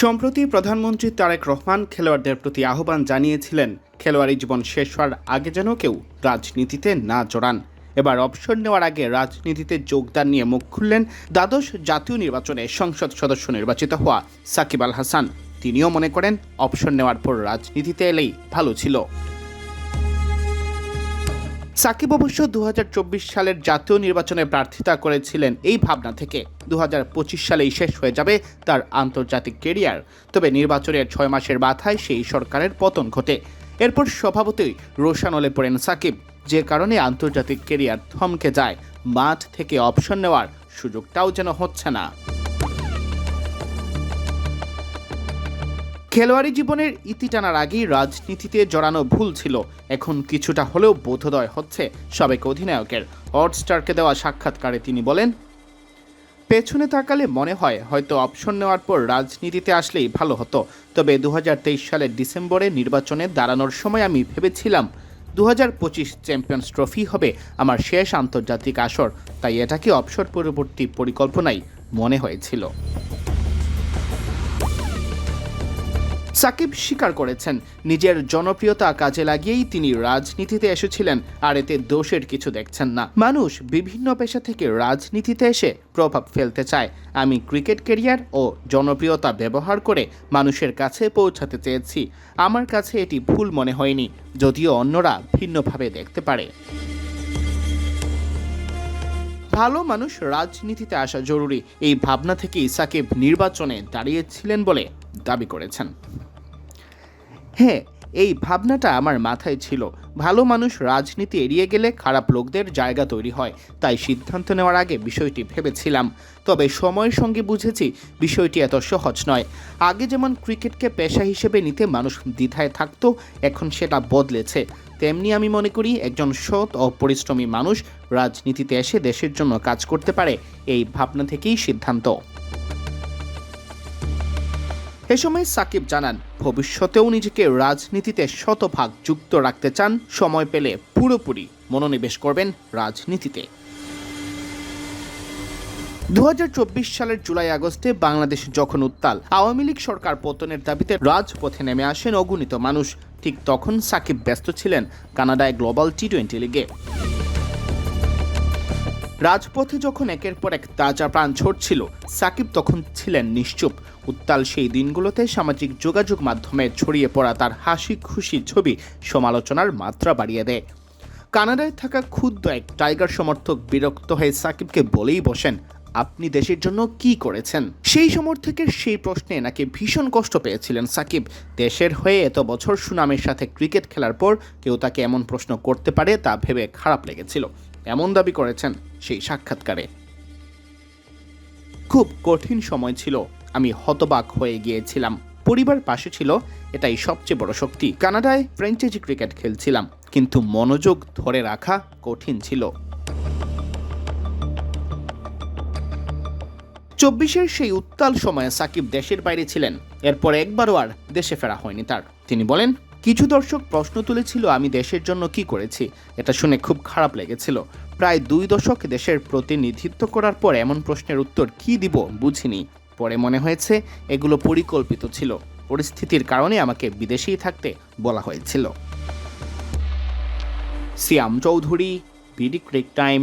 সম্প্রতি প্রধানমন্ত্রী তারেক রহমান খেলোয়াড়দের প্রতি আহ্বান জানিয়েছিলেন, খেলোয়াড়ি জীবন শেষ হওয়ার আগে যেন কেউ রাজনীতিতে না জড়ান। এবার অবসর নেওয়ার আগে রাজনীতিতে যোগদান নিয়ে মুখ খুললেন দ্বাদশ জাতীয় নির্বাচনে সংসদ সদস্য নির্বাচিত হওয়া সাকিব আল হাসান। তিনিও মনে করেন অবসর নেওয়ার পর রাজনীতিতে এলেই ভালো ছিল। সাকিব অবশ্য 2024 সালের জাতীয় নির্বাচনে প্রার্থিতা করেছিলেন এই ভাবনা থেকে 2025 সালেই শেষ হয়ে যাবে তার আন্তর্জাতিক কেরিয়ার। তবে নির্বাচনের 6 মাসের মাথায় সেই সরকারের পতন ঘটে। এরপর স্বভাবতই রোষানলে পড়েন সাকিব, যে কারণে আন্তর্জাতিক কেরিয়ার থমকে যায়। মাঠ থেকে অবসর নেওয়ার সুযোগটাও যেন হচ্ছে না। খেলোয়াড়ি জীবনের ইতি টানার আগেই রাজনীতিতে জড়ানো ভুল ছিল, এখন কিছুটা হলেও বোধোদয় হচ্ছে সাবেক অধিনায়কের। হটস্টারকে দেওয়া সাক্ষাৎকারে তিনি বলেন, পেছনে তাকালে মনে হয় হয়তো অবসর নেওয়ার পর রাজনীতিতে আসলেই ভালো হতো। তবে 2023 সালের ডিসেম্বরে নির্বাচনে দাঁড়ানোর সময় আমি ভেবেছিলাম 2025 চ্যাম্পিয়ন্স ট্রফি হবে আমার শেষ আন্তর্জাতিক আসর, তাই এটাকে অবসর পরবর্তী পরিকল্পনাই মনে হয়েছিল। সাকিব স্বীকার করেছেন, নিজের জনপ্রিয়তা কাজে লাগিয়েই তিনি রাজনীতিতে এসেছিলেন, আর এতে দোষের কিছু দেখছেন না। মানুষ বিভিন্ন পেশা থেকে রাজনীতিতে এসে প্রভাব ফেলতে চায়। আমি ক্রিকেট ক্যারিয়ার ও জনপ্রিয়তা ব্যবহার করে মানুষের কাছে পৌঁছাতে চেয়েছি। আমার কাছে এটি ভুল মনে হয়নি, যদিও অন্যরা ভিন্নভাবে দেখতে পারে। ভালো মানুষ রাজনীতিতে আসা জরুরি, এই ভাবনা থেকেই সাকিব নির্বাচনে দাঁড়িয়েছিলেন বলে দাবি করেছেন। হ্যাঁ, এই ভাবনাটা আমার মাথায় ছিল। ভালো মানুষ রাজনীতি এড়িয়ে গেলে খারাপ লোকদের জায়গা তৈরি হয়, তাই সিদ্ধান্ত নেওয়ার আগে বিষয়টি ভেবেছিলাম। তবে সময়ের সঙ্গে বুঝেছি বিষয়টি এত সহজ নয়। আগে যেমন ক্রিকেটকে পেশা হিসেবে নিতে মানুষ দ্বিধায় থাকতো, এখন সেটা বদলেছে। তেমনি আমি মনে করি একজন সৎ ও পরিশ্রমী মানুষ রাজনীতিতে এসে দেশের জন্য কাজ করতে পারে, এই ভাবনা থেকেই সিদ্ধান্ত। এ সময় সাকিব জানান, ভবিষ্যতেও নিজেকে রাজনীতিতে শতভাগ যুক্ত রাখতে চান। সময় পেলে পুরোপুরি মনোনিবেশ করবেন রাজনীতিতে। 2024 সালের জুলাই আগস্টে বাংলাদেশ যখন উত্তাল, আওয়ামী লীগ সরকার পতনের দাবিতে রাজপথে নেমে আসেন অগণিত মানুষ। ঠিক তখন সাকিব ব্যস্ত ছিলেন কানাডায় গ্লোবাল টি-20 লিগে। রাজপথে যখন একের পর এক তাজা প্রাণ ছড়ছিল, সাকিব তখন ছিলেন নিশ্চুপ। উত্তাল সেই দিনগুলোতে সামাজিক যোগাযোগ মাধ্যমে ছড়িয়ে পড়া তার হাসি খুশি ছবি সমালোচনার মাত্রা বাড়িয়ে দেয়। কানাডায় থাকা ক্ষুদ্র এক টাইগার সমর্থক বিরক্ত হয়ে সাকিবকে বলেই বসেন, আপনি দেশের জন্য কি করেছেন? সেই সমর্থকের সেই প্রশ্নে নাকি ভীষণ কষ্ট পেয়েছিলেন সাকিব। দেশের হয়ে এত বছর সুনামের সাথে ক্রিকেট খেলার পর কেউ তাকে এমন প্রশ্ন করতে পারে তা ভেবে খারাপ লেগেছিল, এমন দাবি করেছেন সেই সাক্ষাৎকারে। খুব কঠিন সময় ছিল, আমি হতবাক হয়ে গিয়েছিলাম। পরিবার পাশে ছিল, এটাই সবচেয়ে বড় শক্তি। কানাডায় ফ্র্যাঞ্চাইজি ক্রিকেট খেলছিলাম, কিন্তু মনোযোগ ধরে রাখা কঠিন ছিল। 24-এর সেই উত্তাল সময়ে সাকিব দেশের বাইরে ছিলেন, এরপর একবারও আর দেশে ফেরা হয়নি তার। তিনি বলেন, কিছু দর্শক প্রশ্ন তুলেছিল আমি দেশের জন্য কি করেছি। এটা শুনে খুব খারাপ লেগেছিল। প্রায় 2 দশক দেশের প্রতিনিধিত্ব করার পর এমন প্রশ্নের উত্তর কি দিব বুঝিনি। পরে মনে হয়েছে এগুলো পরিকল্পিত ছিল, পরিস্থিতির কারণে আমাকে বিদেশেই থাকতে বলা হয়েছিল। সিয়াম চৌধুরী, বিডি ক্রিক টাইম।